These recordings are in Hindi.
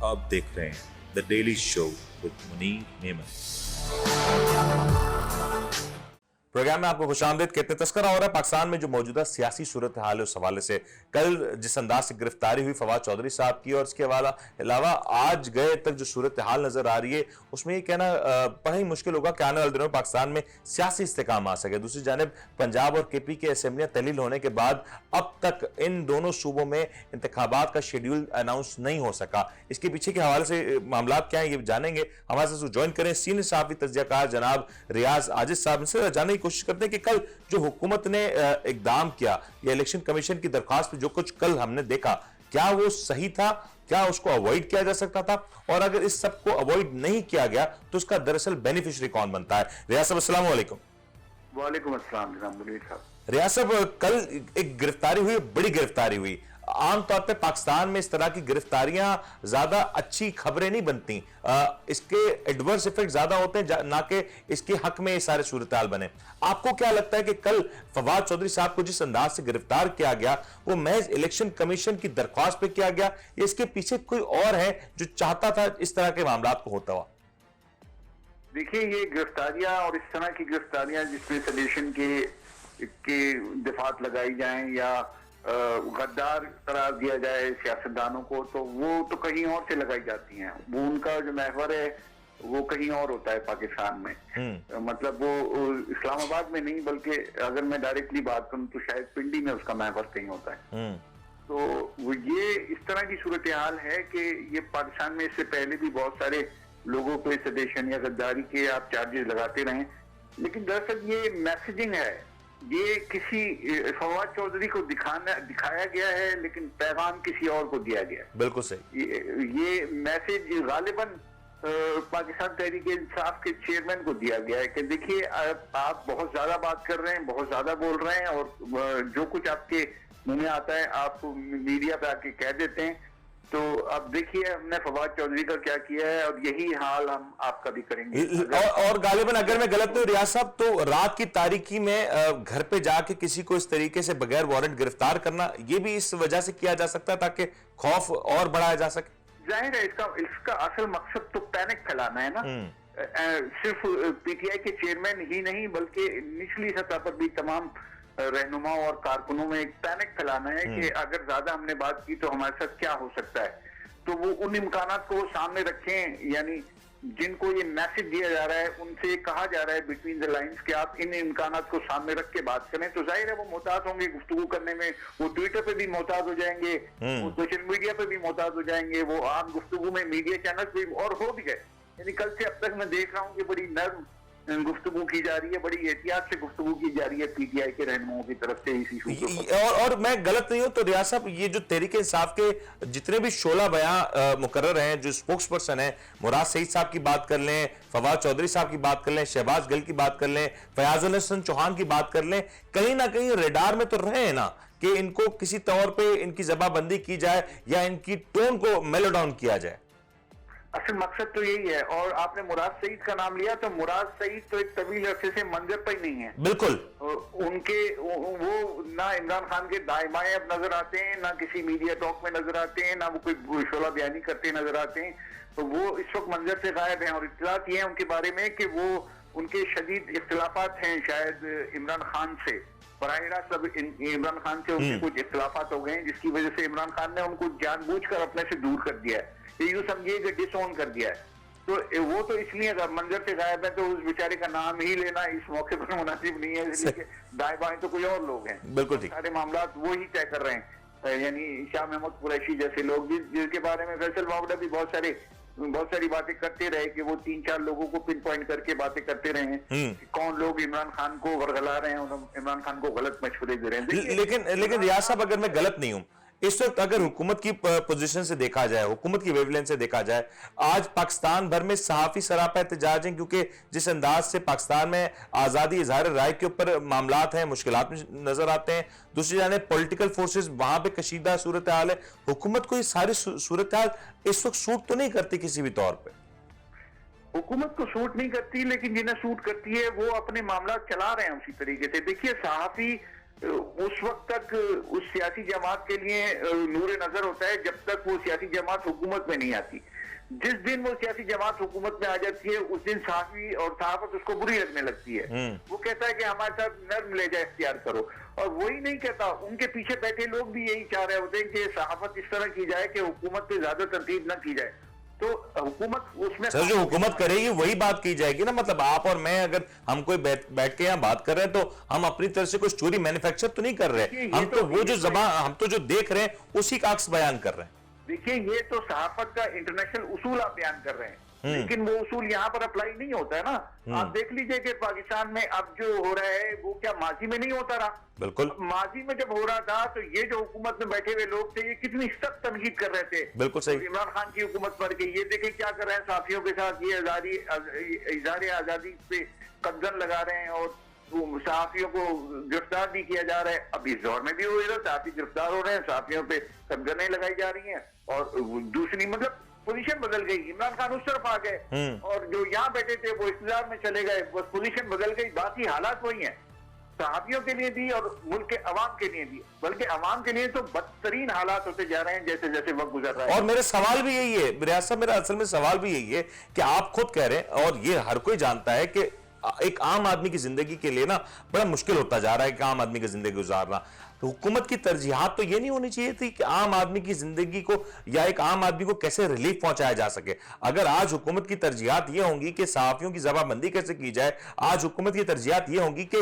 आप देख रहे हैं the daily show with Munir नेमत। प्रोग्राम में आपको खुशामदीद कहते हैं। तस्करा हो रहा है पाकिस्तान में जो मौजूदा सियासी सूरत हाल है उस हवाले से। कल जिस अंदाज से गिरफ्तारी हुई फवाद चौधरी साहब की और इसके अलावा आज गए तक जो सूरत हाल नजर आ रही है उसमें ये कहना बड़ा ही मुश्किल होगा कि आने वाले दिनों में पाकिस्तान में सियासी इस्तेकाम आ सके। दूसरी जानिब पंजाब और KP की असेंबलियां तहलील होने के बाद अब तक इन दोनों सूबों में इंतखाबात का शेड्यूल अनाउंस नहीं हो सका। इसके पीछे के हवाले से मामला क्या है ये जानेंगे। हमारे साथ ज्वाइन करें सीनियर सहाफी तज्जियाकार जनाब रियाज आजिज साहब से जानने की कोशिश करते हैं कि कल जो हुकूमत ने इकदाम किया या इलेक्शन कमीशन की दरख्वास्त पे जो कुछ कल हमने देखा, क्या वो सही था? क्या उसको अवॉइड किया जा सकता था? और अगर इस सब को अवॉइड नहीं किया गया तो उसका दरअसल बेनिफिशियरी कौन बनता है? रियाज साहब अस्सलाम वालेकुम। वालेकुम अस्सलाम जनाब मुनीर साहब। रियाज साहब, कल एक गिरफ्तारी हुई, बड़ी गिरफ्तारी हुई। आमतौर पे पाकिस्तान में इस तरह की गिरफ्तारियां ज्यादा अच्छी खबरें नहीं बनती, इसके एडवर्स इफेक्ट ज्यादा होते हैं ना कि इसके हक में ये सारे सूरत हाल बने। आपको क्या लगता है कि कल फवाद चौधरी साहब को जिस अंदाज से गिरफ्तार किया गया वो महज इलेक्शन कमीशन की दरख्वास्त पे किया गया या इसके पीछे कोई और है जो चाहता था इस तरह के मामला को होता हुआ? देखिए, ये गिरफ्तारियां और इस तरह की गिरफ्तारियां जिसमें सजेशन के दफात लगाई जाएं या गद्दार करार दिया जाए सियासतदानों को, तो वो तो कहीं और से लगाई जाती हैं। वो उनका जो महवर है वो कहीं और होता है पाकिस्तान में। मतलब वो इस्लामाबाद में नहीं, बल्कि अगर मैं डायरेक्टली बात करूं तो शायद पिंडी में उसका महवर कहीं होता है। तो वो ये इस तरह की सूरत हाल है कि ये पाकिस्तान में इससे पहले भी बहुत सारे लोगों पे सदेशन या गद्दारी के आप चार्जेस लगाते रहे, लेकिन दरअसल ये मैसेजिंग है, ये किसी फवाद चौधरी को दिखाया गया है लेकिन पैगाम किसी और को दिया गया। बिल्कुल सही। ये मैसेज गालिबन पाकिस्तान तहरीक इंसाफ के चेयरमैन को दिया गया है कि देखिए आप बहुत ज्यादा बात कर रहे हैं, बहुत ज्यादा बोल रहे हैं और जो कुछ आपके मुंह में आता है आप मीडिया पे आके कह देते हैं। तो अब देखिए हमने फवाद चौधरी का क्या किया है और यही हाल हम आपका भी करेंगे। और गालिबन अगर मैं गलत नहीं रियाज साहब तो रात की तारीकी में घर पे जाके किसी को इस तरीके से बगैर वारंट गिरफ्तार करना ये भी इस वजह से किया जा सकता है ताकि खौफ और बढ़ाया जा सके। जाहिर है इसका असल मकसद तो पैनिक फैलाना है ना। सिर्फ PTI के चेयरमैन ही नहीं बल्कि निचली सतह पर भी तमाम रहनुमा और कारकुनों में एक पैनिक फैलाना है कि अगर ज्यादा हमने बात की तो हमारे साथ क्या हो सकता है। तो वो उन इम्कानात को सामने रखें, यानी जिनको ये मैसेज दिया जा रहा है उनसे कहा जा रहा है बिटवीन द लाइंस कि आप इन इम्कानात को सामने रख के बात करें। तो जाहिर है वो मोहताज होंगे गुफ्तगू करने में, वो ट्विटर पे भी मोहताज हो जाएंगे, वो सोशल मीडिया पे भी मोहताज हो जाएंगे, वो आम गुफ्तगू में मीडिया चैनल पे और हो भी गए। यानी कल से अब तक मैं देख रहा हूँ कि बड़ी नर्म गुफ्तगू की जा रही है, बड़ी एहतियात से गुफ्तगू की जा रही है PTI के रहनुमाओं की तरफ से इस इशू पर। और मैं गलत नहीं हूं तो रियाज साहब ये जो तहरीक इंसाफ के जितने भी 16 बयां मुकर्रर हैं, जो स्पोक्स पर्सन है, मुराद सईद साहब की बात कर लें, फवाद चौधरी साहब की बात कर लें, शहबाज गिल की बात कर लें, फयाज अल हसन चौहान की बात कर लें, कहीं ना कहीं रेडार में तो रहे हैं ना कि इनको किसी तौर पर इनकी जबाबंदी की जाए या इनकी टोन को मेलो डाउन किया जाए। असल मकसद तो यही है। और आपने मुराद सईद का नाम लिया तो मुराद सईद तो एक तवील अरसे से मंजर पर ही नहीं है। बिल्कुल उनके वो ना इमरान खान के दाएं बाएं अब नजर आते हैं, ना किसी मीडिया टॉक में नजर आते हैं, ना वो कोई शोला बयानी करते नजर आते हैं। तो वो इस वक्त मंजर से गायब हैं और इत्तलात ये है उनके बारे में कि वो उनके शदीद इख्तिलाफात हैं शायद इमरान खान से, बराह रास्त अब इमरान खान से उनके कुछ इख्तिलाफात हो गए हैं जिसकी वजह से इमरान खान ने उनको जानबूझकर अपने से दूर कर दिया है, यूं समझिए कि डिसऑन कर दिया है। तो वो तो इसलिए अगर मंजर से गायब है तो उस बेचारे का नाम ही लेना इस मौके पर मुनासिब नहीं है, इसलिए दाएं बाएं तो कोई और लोग हैं। बिल्कुल सारे मामला वो ही तय कर रहे हैं, यानी शाह महमूद कुरैशी जैसे लोग जिसके बारे में फैसल मावड़ा भी बहुत सारी बातें करते रहे कि वो 3-4 लोगों को पिन पॉइंट करके बातें करते रहे हैं कौन लोग इमरान खान को वरगला रहे हैं, इमरान खान को गलत मशवरे दे रहे हैं। लेकिन रियाज साहब अगर मैं गलत नहीं हूं इस वक्त अगर हुकूमत की पोजीशन से देखा जाए, हुकूमत की वेवलेंथ से देखा जाए, आज पाकिस्तान भर में सहाफी सरापा एहतजाज हैं क्योंकि जिस अंदाज से पाकिस्तान में आज़ादी इजहार राय के ऊपर मामलात हैं, मुश्किलात नजर आते हैं। दूसरी जानिब पॉलिटिकल फोर्सेस वहां पे कशीदा सूरत हाल है। हुकूमत को ये सारी सूरत हाल इस वक्त सूट तो नहीं करती किसी भी तौर पर। हुकूमत को सूट नहीं करती, लेकिन जिन्हें सूट करती है वो अपने मामला चला रहे हैं उसी तरीके से। देखिए सहाफी उस वक्त तक उस सियासी जमात के लिए नूर नजर होता है जब तक वो सियासी जमात हुकूमत में नहीं आती। जिस दिन वो सियासी जमात हुकूमत में आ जाती है उस दिन सहाफी और सहाफत उसको बुरी लगने लगती है। वो कहता है कि हमारे साथ नर्म लहजा इख्तियार करो, और वही नहीं कहता, उनके पीछे बैठे लोग भी यही चाह रहे होते हैं कि सहाफत इस तरह की जाए कि हुकूमत पे ज्यादा तनकीद न की जाए। तो हुकूमत उसमें सर जो हुकूमत करेगी वही बात की जाएगी ना। मतलब आप और मैं अगर हम कोई बैठ के यहाँ बात कर रहे हैं तो हम अपनी तरफ से कोई स्टोरी मैन्युफैक्चर तो नहीं कर रहे, हम तो वो जो जबान हम तो जो देख रहे हैं उसी का अक्स बयान कर रहे हैं। देखिए ये तो सहाफत का इंटरनेशनल उसूल आप बयान कर रहे हैं, लेकिन वो उसूल यहाँ पर अप्लाई नहीं होता है ना। आप देख लीजिए कि पाकिस्तान में अब जो हो रहा है वो क्या माजी में नहीं होता रहा? बिल्कुल। माजी में जब हो रहा था तो ये जो हुकूमत में बैठे हुए लोग थे ये कितनी सख्त तनकीद कर रहे थे। बिल्कुल सही। इमरान खान की हुकूमत पर के ये देखे क्या कर रहे हैं साथियों के साथ, ये इज़हार आजादी पे कब्जन लगा रहे हैं और सहाफियों को गिरफ्तार भी किया जा रहा है। अब इस दौर में भी हो रहा है, सहाफी गिरफ्तार हो रहे हैं, सहाफियों पे कब्जनें लगाई जा रही हैं, और दूसरी मतलब पोजीशन बदल गई। इमरान खान उस तरफ आ गए और जो यहाँ बैठे थे वो इख्तियार में चले गए, बस पोजीशन बदल गई, बाकी हालात वही हैं सहाफियों के लिए भी और मुल्क के अवाम के लिए भी। बल्कि अवाम के लिए तो बदतरीन हालात होते जा रहे हैं जैसे जैसे वक्त गुजर रहा है। और मेरे सवाल भी यही है रियाज साहब, मेरा असल में सवाल भी यही है कि आप खुद कह रहे हैं और ये हर कोई जानता है कि एक आम आदमी की जिंदगी के लिए ना बड़ा मुश्किल होता जा रहा है कि आम आदमी की जिंदगी गुजारना। तो हुकूमत की तरजीहात तो ये नहीं होनी चाहिए थी कि आम आदमी की जिंदगी को या एक आम आदमी को कैसे रिलीफ पहुंचाया जा सके। अगर आज हुकूमत की तरजीहात ये होंगी कि सहाफियों की जबाबंदी कैसे की जाए, आज हुकूमत की तरजीहात ये होंगी कि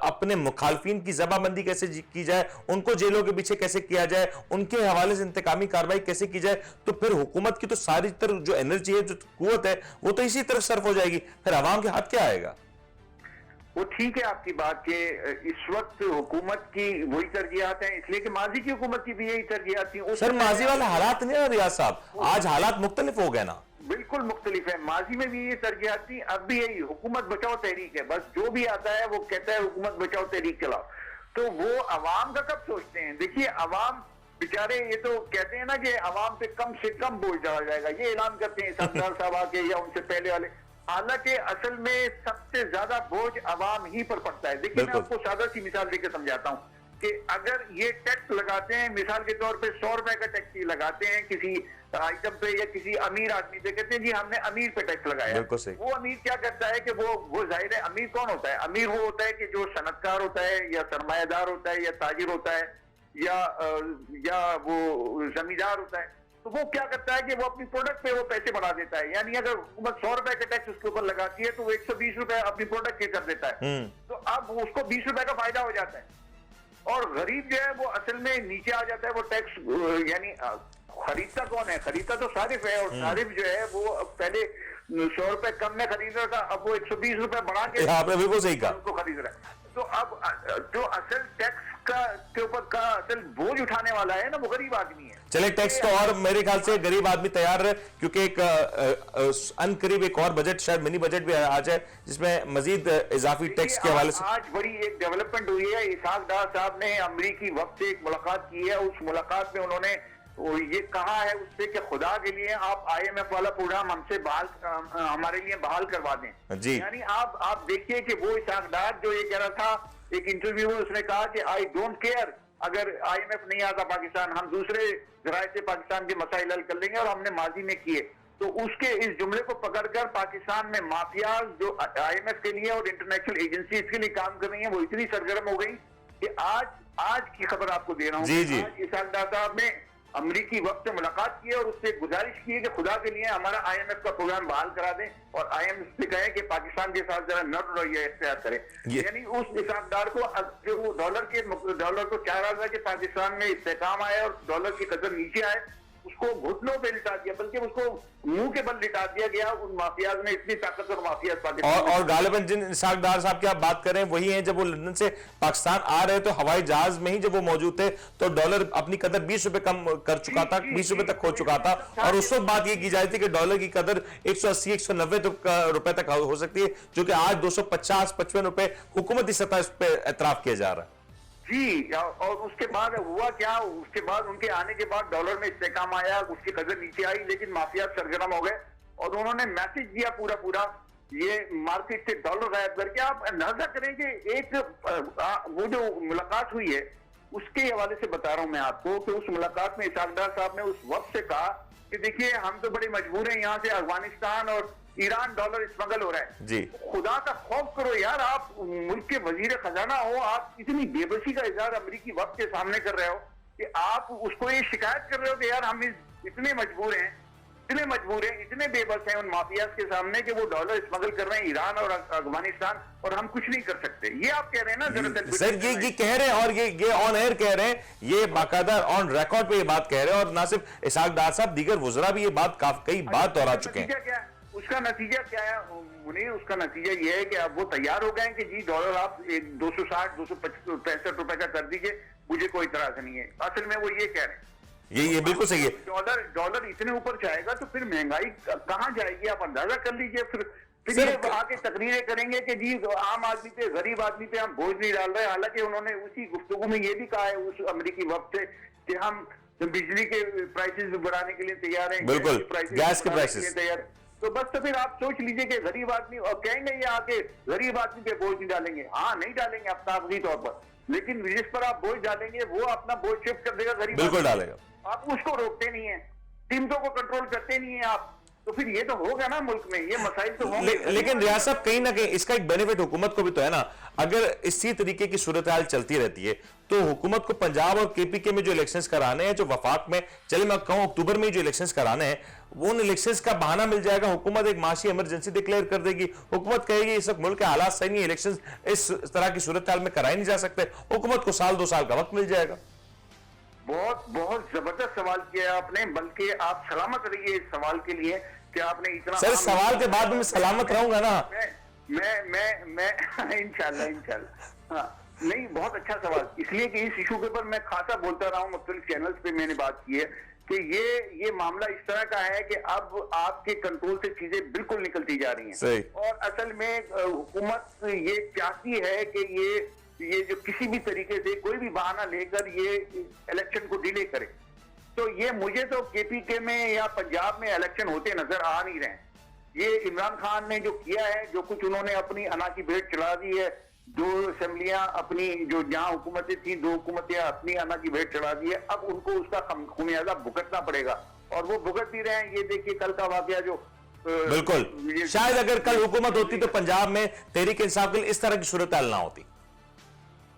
अपने मुखालफिन की जबाबंदी कैसे की जाए, उनको जेलों के पीछे कैसे किया जाए, उनके हवाले से इंतकामी कार्रवाई कैसे की जाए, तो फिर हुकूमत की तो सारी तरफ जो एनर्जी है, जो कुव्वत है, वो तो इसी तरफ सर्फ हो जाएगी, फिर अवाम के हाथ क्या आएगा? वो ठीक है आपकी बात कि इस वक्त हुकूमत की वही तरजीहात हैं, इसलिए कि माजी की हुकूमत की भी यही तरजीहात थी। सर माजी वाले हालात नहीं है रियाज साहब, आज हालात मुख्तलिफ हो गए ना। बिल्कुल मुख्तलिफ है, माजी में भी ये तरजीहात थी, अब भी यही हुकूमत बचाओ तहरीक है। बस जो भी आता है वो कहता है हुकूमत बचाओ तहरीक चलाओ, तो वो अवाम का कब सोचते हैं? देखिए अवाम बेचारे ये तो कहते हैं ना कि अवाम पे कम से कम बोझ डाला जाएगा, ये ऐलान करते हैं सरदार साहब आके या उनसे पहले वाले। हालांकि असल में सबसे ज्यादा बोझ अवाम ही पर पड़ता है। देखिए मैं आपको सादा सी मिसाल देकर समझाता हूँ कि अगर ये टैक्स लगाते हैं, मिसाल के तौर पे 100 रुपए का टैक्स लगाते हैं किसी आइटम पे या किसी अमीर आदमी पे, कहते हैं जी हमने अमीर पे टैक्स लगाया। वो अमीर क्या करता है कि वो जाहिर है अमीर कौन होता है? अमीर वो होता है कि जो सनतकार होता है या सरमायादार होता है या ताजिर होता है या वो जमींदार होता है। तो वो क्या करता है कि वो अपनी प्रोडक्ट पे वो पैसे बढ़ा देता है, यानी अगर हुकूमत 100 रुपए का टैक्स उसके ऊपर लगाती है तो वो 120 रुपए अपनी प्रोडक्ट के कर देता है। तो अब उसको 20 रुपए का फायदा हो जाता है, और गरीब जो है वो असल में नीचे आ जाता है। वो टैक्स यानी खरीदता कौन है? खरीदता तो सारिफ है, और सारिफ जो है वो पहले 100 रुपए कम में खरीद रहा था, अब वो 120 रुपए बढ़ा के आपने बिल्कुल सही कहा उसको खरीद रहा है। तो अब जो असल टैक्स के ऊपर का असल बोझ उठाने वाला है ना वो गरीब आदमी है। चले टैक्स तो और मेरे ख्याल से गरीब आदमी तैयार है, क्योंकि एक अनकरीब एक और बजट, शायद मिनी बजट भी आ जाए जिसमें मजीद इजाफी टैक्स के हवाले से। आज बड़ी एक डेवलपमेंट हुई है। इसहाक डार साहब ने अमरीकी वक्त से एक मुलाकात की है, उस मुलाकात में उन्होंने ये कहा है उससे कि खुदा के लिए आप IMF वाला प्रोग्राम हमसे हमारे लिए बहाल करवा दें जी। यानी आप देखिए कि वो इसहाक डार जो ये कह रहा था एक इंटरव्यू में, उसने कहा कि आई डोंट केयर अगर IMF नहीं आता पाकिस्तान, हम दूसरे जराये से पाकिस्तान के मसाइल हल कर लेंगे, और हमने माजी में किए। तो उसके इस जुमले को पकड़कर पाकिस्तान में माफियाज जो IMF के लिए और इंटरनेशनल एजेंसी के लिए काम कर रही है वो इतनी सरगर्म हो गई कि आज की खबर आपको दे रहा हूँ। आज इसहाक डार साहब ने अमरीकी वक्त से मुलाकात की है और उससे गुजारिश की है कि खुदा के लिए हमारा IMF का प्रोग्राम बहाल करा दें, और IMF से कहें कि पाकिस्तान के साथ जरा नर्म रवैया इख्तियार करें। यानी उस इसाकदार को जो डॉलर को चाह रहा था कि पाकिस्तान में इस्तेकाम आए और डॉलर की कदर नीचे आए, उसको घुटनों पे लिटा दिया, बल्कि उसको मुंह के बल लिटा दिया गया उन माफियाज ने। इतनी ताकतवर माफियाज पाकिस्तान और गालिबन जिन इसहाक डार साहब की आप बात कर रहे हैं वही हैं जब वो लंदन से पाकिस्तान आ रहे तो हवाई जहाज में ही जब वो मौजूद थे तो डॉलर अपनी कदर 20 रुपए कम कर चुका था, 20 रुपए तक हो चुका था, और उस वक्त बात ये की जाती थी कि डॉलर की कदर 180-190 रुपए तक हो सकती है, जो कि आज 250-55 रुपए हुकूमती सतह पे एतराफ किया जा रहा है जी। और उसके बाद हुआ क्या? उसके बाद उनके आने के बाद डॉलर में इस्तेकाम आया, उसकी कदर नीचे आई, लेकिन माफिया सरगर्म हो गए और उन्होंने मैसेज दिया पूरा ये मार्केट से डॉलर गायब करके आप अंदाजा करें कि एक वो जो मुलाकात हुई है उसके हवाले से बता रहा हूं मैं आपको कि उस मुलाकात में इसाक डार साहब ने उस वक्त से कहा कि देखिए हम तो बड़े मजबूर हैं, यहाँ से अफगानिस्तान और ईरान डॉलर स्मगल हो रहा है जी। खुदा का खौफ करो यार, आप मुल्क के वजीर खजाना हो, आप इतनी बेबसी का इजहार अमरीकी वक्त के सामने कर रहे हो कि आप उसको ये शिकायत कर रहे हो कि यार हम इतने मजबूर हैं, इतने बेबस हैं उन माफियाज के सामने कि वो डॉलर स्मगल कर रहे हैं ईरान और अफगानिस्तान और हम कुछ नहीं कर सकते। ये आप कह रहे हैं ना दरअसल सर, ये कह रहे हैं और ये ऑन एयर कह रहे हैं, ये बाकायदा ऑन रिकॉर्ड पे ये बात कह रहे हैं और ना सिर्फ इसाक डार साहब, दीगर वुज़रा भी ये बात कई बार दोहरा चुके हैं। उसका नतीजा क्या है मुनीर? उसका नतीजा ये है कि अब वो तैयार हो गए हैं कि जी डॉलर आप 260-265 रुपए का कर दीजिए, मुझे कोई इतराज नहीं है। असल में वो ये कह रहे हैं, ये बिल्कुल सही है। डॉलर इतने ऊपर जाएगा तो फिर महंगाई कहां जाएगी, आप अंदाजा कर लीजिए। फिर ये आके तकरीरें करेंगे कि जी आम आदमी पे, गरीब आदमी पे हम बोझ नहीं डाल रहे। हालांकि उन्होंने उसी गुफ्तगू में ये भी कहा है उस अमेरिकी वक्त से कि हम बिजली के प्राइसेस बढ़ाने के लिए तैयार हैं, बिल्कुल, गैस के प्राइसेस तैयार। तो बस तो फिर आप सोच लीजिए कि गरीब आदमी, और कहेंगे ये आके गरीब आदमी पे बोझ नहीं डालेंगे। हाँ, नहीं डालेंगे अपना तौर पर, लेकिन जिस पर आप बोझ डालेंगे वो अपना बोझ शिफ्ट कर देगा गरीब, बिल्कुल डालेगा। आप उसको रोकते नहीं है, कीमतों को कंट्रोल करते नहीं है आप, तो फिर ये तो होगा ना मुल्क में, ये मसाइल तो होंगे। लेकिन रियाज साहब, कहीं ना कहीं इसका एक बेनिफिट हुकूमत को भी तो है ना। अगर इसी तरीके की सूरत हाल चलती रहती है तो हुकूमत को पंजाब और केपीके में जो इलेक्शंस कराने हैं, जो वफाक में, चले मैं कहूं अक्टूबर में जो इलेक्शंस कराने हैं, वो उन इलेक्शंस का बहाना मिल जाएगा। हुकूमत एक माशी इमरजेंसी डिक्लेयर कर देगी, हुकूमत कहेगी इस वक्त मुल्क के हालात सही नहीं, इलेक्शंस इस तरह की सूरत हाल में कराए नहीं जा सकते, हुकूमत को 1-2 साल का वक्त मिल जाएगा। बहुत जबरदस्त सवाल किया आपने, बल्कि आप सलामत रहिए इस सवाल के लिए कि आपने इतना। सर, सवाल के बाद मैं सलामत रहूंगा ना। मैं इंशाल्लाह हाँ, नहीं, बहुत अच्छा सवाल, इसलिए कि इस इशू के ऊपर मैं खासा बोलता रहा हूँ, मुख्तलिफ चैनल्स पे मैंने बात की है कि ये मामला इस तरह का है कि अब आपके कंट्रोल से चीजें बिल्कुल निकलती जा रही हैं। और असल में हुकूमत ये चाहती है कि ये जो किसी भी तरीके से कोई भी बहाना लेकर ये इलेक्शन को डिले करे। तो ये मुझे तो केपीके में या पंजाब में इलेक्शन होते नजर आ नहीं रहे। ये इमरान खान ने जो किया है, जो कुछ उन्होंने अपनी अना की भेंट चढ़ा दी है, 2 असेंबलियां अपनी, जो जहां हुकूमतें थी 2 हुकूमतें अपनी अना की भेंट चढ़ा दी है, अब उनको उसका खुमियाजा भुगतना पड़ेगा और वो भुगत भी रहे हैं। ये देखिए कल का वाकया जो बिल्कुल, शायद अगर कल हुकूमत होती तो पंजाब में तहरीक इंसाफ के लिए इस तरह की सूरत हाल ना होती।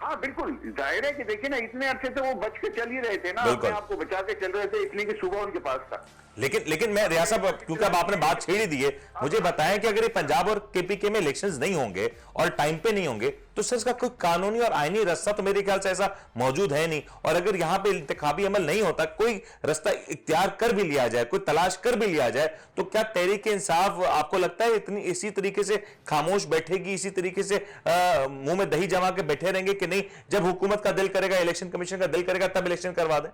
हाँ बिल्कुल, जाहिर है कि देखिए ना, इतने अच्छे से वो बच के चल ही रहे थे ना, अपने आप को बचा के चल रहे थे, इसलिए कि सुबह उनके पास था। लेकिन मैं रियाज साहब, क्योंकि अब आपने बात छेड़ दी है, मुझे बताएं कि अगर ये पंजाब और केपीके में इलेक्शंस नहीं होंगे और टाइम पे नहीं होंगे तो सर इसका कोई कानूनी और आईनी रास्ता तो मेरे ख्याल से ऐसा मौजूद है नहीं। और अगर यहां पे इंतखाबी अमल नहीं होता, कोई रास्ता इख्तियार कर भी लिया जाए, कोई तलाश कर भी लिया जाए, तो क्या तहरीक इंसाफ आपको लगता है इसी तरीके से खामोश बैठेगी, इसी तरीके से मुंह में दही जमा के बैठे रहेंगे कि नहीं, जब हुकूमत का दिल करेगा, इलेक्शन कमीशन का दिल करेगा तब इलेक्शन करवा दें?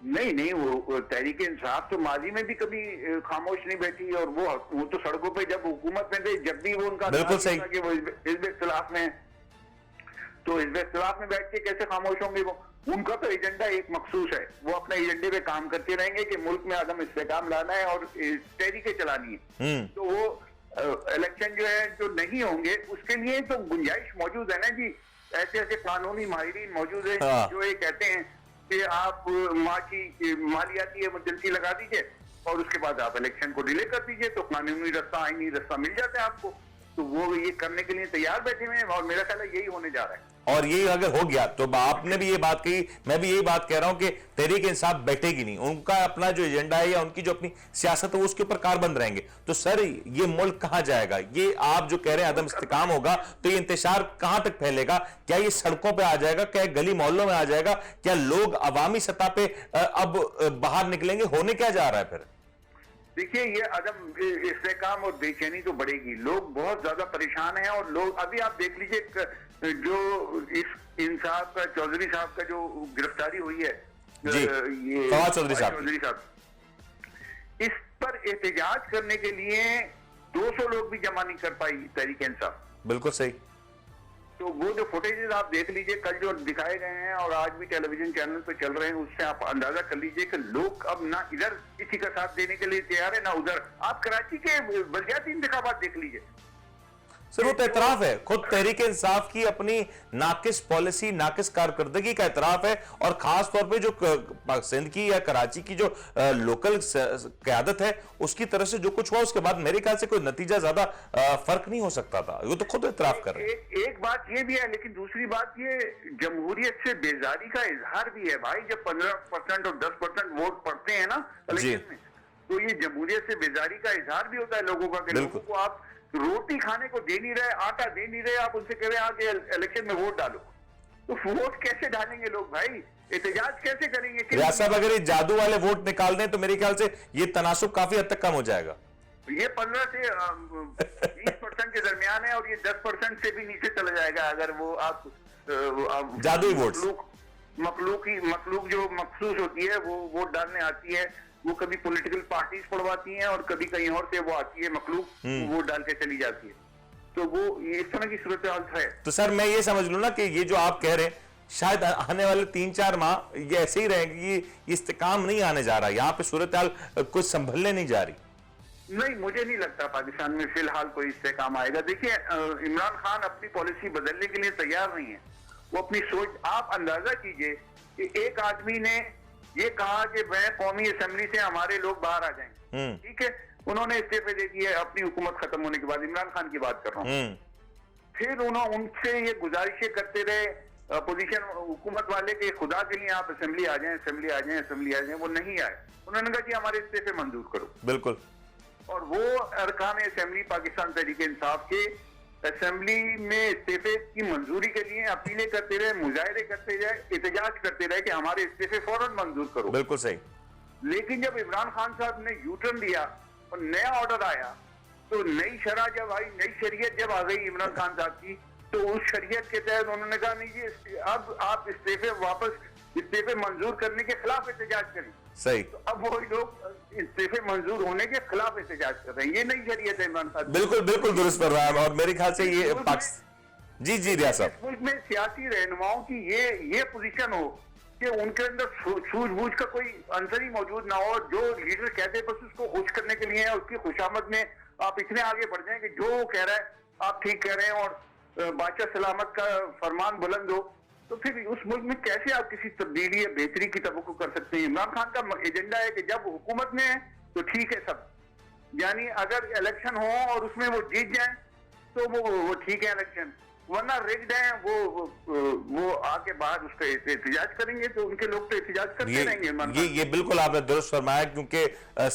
नहीं, वो तहरीक इंसाफ तो माजी में भी कभी खामोश नहीं बैठी, और वो तो सड़कों पे जब हुकूमत में थे, जब भी वो उनका बिल्कुल सही कि वो हिज़्ब इख्तिलाफ में, तो हिज़्ब इख्तिलाफ में बैठ के कैसे खामोश होंगे? वो उनका तो एजेंडा एक मखसूस है, वो अपने एजेंडे पे काम करते रहेंगे कि मुल्क में आदम इस्तेकाम लाना है और तहरीकें चलानी है। तो वो इलेक्शन जो है जो नहीं होंगे उसके लिए तो गुंजाइश मौजूद है ना जी। ऐसे कानूनी माहिरीन मौजूद है जो ये कहते हैं कि आप मालियाती इमरजेंसी लगा दीजिए और उसके बाद आप इलेक्शन को डिले कर दीजिए, तो कानूनी रास्ता, आईनी रास्ता मिल जाता है आपको। तो वो ये करने के लिए तैयार बैठे हुए हैं और मेरा ख्याल है यही होने जा रहा है। और ये अगर हो गया तो आपने भी ये बात कही, मैं भी यही बात कह रहा हूं कि तहरीक इंसाफ बैठेगी नहीं, उनका अपना जो एजेंडा है या उनकी जो अपनी सियासत है वो उसके ऊपर कारबंद रहेंगे। तो सर ये मुल्क कहां जाएगा? ये आप जो कह रहे हैं अदम इस्तेकाम होगा, तो ये इंतशार कहां तक फैलेगा? क्या ये सड़कों पे आ जाएगा? क्या गली मोहल्लों में आ जाएगा? क्या लोग अवामी सतह पे अब बाहर निकलेंगे? होने क्या जा रहा है फिर? देखिए, ये अदम इस्तेकाम और बेचैनी तो बढ़ेगी, लोग बहुत ज्यादा परेशान हैं। और लोग अभी आप देख लीजिए जो इन साहब का, चौधरी साहब का जो गिरफ्तारी हुई है, ये फवाद चौधरी साहब, इस पर एहतजाज करने के लिए 200 लोग भी जमा नहीं कर पाई तहरीक इंसाफ। बिल्कुल सही। तो वो जो फुटेजेस आप देख लीजिए कल जो दिखाए गए हैं और आज भी टेलीविजन चैनल पे चल रहे हैं, उससे आप अंदाजा कर लीजिए कि लोग अब ना इधर किसी का साथ देने के लिए तैयार है ना उधर। आप कराची के बलदियाती इंतखाबात देख लीजिए, सिर्फ वो तो एतराफ है, खुद तहरीक इंसाफ की अपनी नाकिस पॉलिसी, नाकिस कारकर्दगी का एतराफ है। और खास तौर पे जो सिंध की या कराची की जो लोकल क्यादत है उसकी तरफ से जो कुछ हुआ उसके बाद मेरे ख्याल से कोई नतीजा ज्यादा फर्क नहीं हो सकता था। वो तो खुद एतराफ कर रहे हैं। एक बात ये भी है, लेकिन दूसरी बात ये जमहूरियत से बेजारी का इजहार भी है भाई। जब 15% और 10% वोट पड़ते हैं ना इलेक्शन में, तो ये जमहूरियत से बेजारी का इजहार भी होता है लोगों का, कि लोगों को आप रोटी खाने को दे नहीं रहे, आटा दे नहीं रहे, आप उनसे कह रहे हैं आगे इलेक्शन में वोट डालो। तो वोट कैसे डालेंगे लोग भाई? एहतजाज कैसे करेंगे? रियाज साहब, अगर ये जादू वाले वोट निकाल दें तो मेरे ख्याल से ये तनासुब काफी हद तक कम हो जाएगा। ये 15 से 20% के दरमियान है और ये 10% से भी नीचे चला जाएगा अगर वो आप जादुई वोट, मखलूक जो मखसूस होती है वो वोट डालने आती है, वो कभी पॉलिटिकल पार्टीज पढ़वाती हैं और कभी कहीं और से वो आती है मखलूक, वोट डाल के चली जाती है। तो वो इस तरह की सूरत हाल है। तो सर मैं ये समझ लूं ना कि ये जो आप कह रहे हैं शायद आने वाले 3-4 माह ये ऐसे ही रहेंगे, ये इस्तेकाम नहीं आने जा रहा, यहाँ पे सूरत हाल कुछ संभलने नहीं जा रही। नहीं, मुझे नहीं लगता पाकिस्तान में फिलहाल कोई इस्तेकाम आएगा। देखिए, इमरान खान अपनी पॉलिसी बदलने के लिए तैयार नहीं है। वो अपनी सोच, आप अंदाजा कीजिए कि एक आदमी ने ये कहा कि वह कौमी असेंबली से हमारे लोग बाहर आ जाएंगे, ठीक है, उन्होंने इस्तीफे दे दिए अपनी हुकूमत खत्म होने के बाद। इमरान खान की बात कर रहा हूँ। फिर उन्होंने उनसे ये गुजारिशें करते रहे अपोजिशन हुकूमत वाले के खुदा के लिए आप असेंबली आ जाएं, असेंबली आ जाएं, असेंबली आ जाएं। वो नहीं आए। उन्होंने कहा कि हमारे इस्तीफे मंजूर करो। बिल्कुल। और वो अरकान असेंबली पाकिस्तान तहरीक इंसाफ के असेंबली में इस्तीफे की मंजूरी के लिए अपीलें करते रहे, मुजाहरे करते रहे, एहतजाज करते रहे कि हमारे इस्तीफे फौरन मंजूर करो। बिल्कुल सही। लेकिन जब इमरान खान साहब ने यू टर्न लिया और नया ऑर्डर आया, तो नई शरह जब आई, नई शरीयत जब आ गई इमरान खान साहब की, तो उस शरीयत के तहत उन्होंने कहा नहीं जी अब आप इस्तीफे मंजूर करने के खिलाफ एहतजाज करें। सही। तो अब वो लोग इस्तीफे मंजूर होने के खिलाफ एहतजाज कर रहे हैं। ये नई शरीयत है इमरान खान। बिल्कुल बिल्कुल दुरुस्त कर रहा है। और मेरे ख्याल से ये जी रियाज साहब, मुल्क में सियासी रहनुमाओं की ये पोजीशन हो कि उनके अंदर सूझबूझ का कोई अंसर ही मौजूद ना हो। जो लीडर कहते हैं बस उसको खुश करने के लिए, उसकी खुशामद में आप इतने आगे बढ़ जाएं कि जो वो कह रहा है आप ठीक कह रहे हैं और बादशाह सलामत का फरमान बुलंद हो, तो फिर उस मुल्क में कैसे आप किसी तब्दीली या बेहतरी की तवक्को कर सकते हैं? इमरान खान का एजेंडा है कि जब हुकूमत में है तो ठीक है सब, यानी अगर इलेक्शन हो और उसमें वो जीत जाए तो वो ठीक है इलेक्शन, वरना रिग्ड है वो आके बाहर उस पर एहतजाज करेंगे तो उनके लोग तो एहतजाज करते रहेंगे। ये बिल्कुल आपने दुरुस्त फरमाया, क्योंकि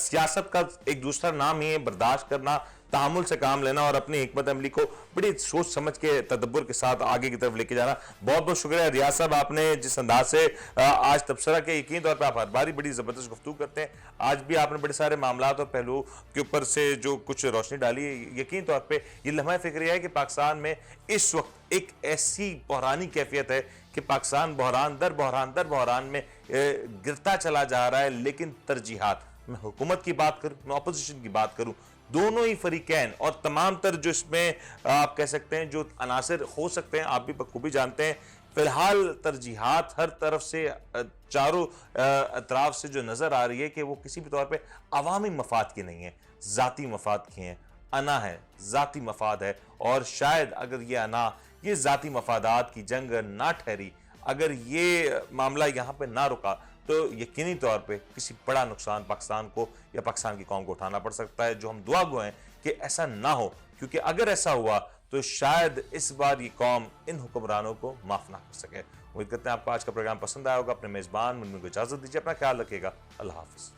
सियासत का एक दूसरा नाम ही है बर्दाश्त करना, तहमुल से काम लेना और अपनी हिकमत अमली को बड़ी सोच समझ के तदब्बुर के साथ आगे की तरफ लेके जाना। बहुत बहुत शुक्रिया रियाज साहब, आपने जिस अंदाज से आज तबसरा के यकीन तौर पर आप हर बारी बड़ी ज़बरदस्त गुफ्तगू करते हैं, आज भी आपने बड़े सारे मामलात और पहलुओं के ऊपर से जो कुछ रोशनी डाली है। यकीन तौर पर यह लम्हा फ़िक्रिया है कि पाकिस्तान में इस वक्त एक ऐसी बहरानी कैफियत है कि पाकिस्तान बहरान दर बहरान में गिरता चला जा रहा है। लेकिन तरजीहात, मैं हुकूमत की बात करूँ, मैं अपोजिशन की बात करूँ, दोनों ही फरीकैन और तमाम तर जो इसमें आप कह सकते हैं जो अनासर हो सकते हैं, आप भी बखूबी जानते हैं, फिलहाल तरजीहात हर तरफ से चारों अतराफ से जो नज़र आ रही है कि वो किसी भी तौर पे अवामी मफाद की नहीं है, ज़ाती मफाद की हैं। अना है, ज़ाती मफाद है। और शायद अगर ये अना, ये ज़ाती मफादात की जंग ना ठहरी, अगर ये मामला यहाँ पे ना रुका, तो यकीनी तौर पे किसी बड़ा नुकसान पाकिस्तान को या पाकिस्तान की कौम को उठाना पड़ सकता है, जो हम दुआ गो हैं कि ऐसा ना हो। क्योंकि अगर ऐसा हुआ तो शायद इस बार ये कौम इन हुक्मरानों को माफ़ ना कर सके। उम्मीद करते हैं आपको आज का प्रोग्राम पसंद आया होगा। अपने मेज़बान मुन्नी को इजाज़त दीजिए, अपना ख्याल रखिएगा। अल्लाह हाफ़िज़।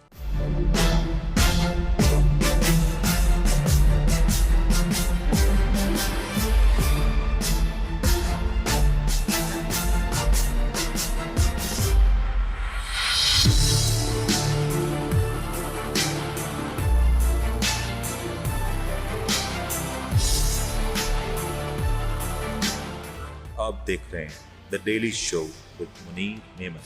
आप देख रहे हैं the daily show with Munir नेमत।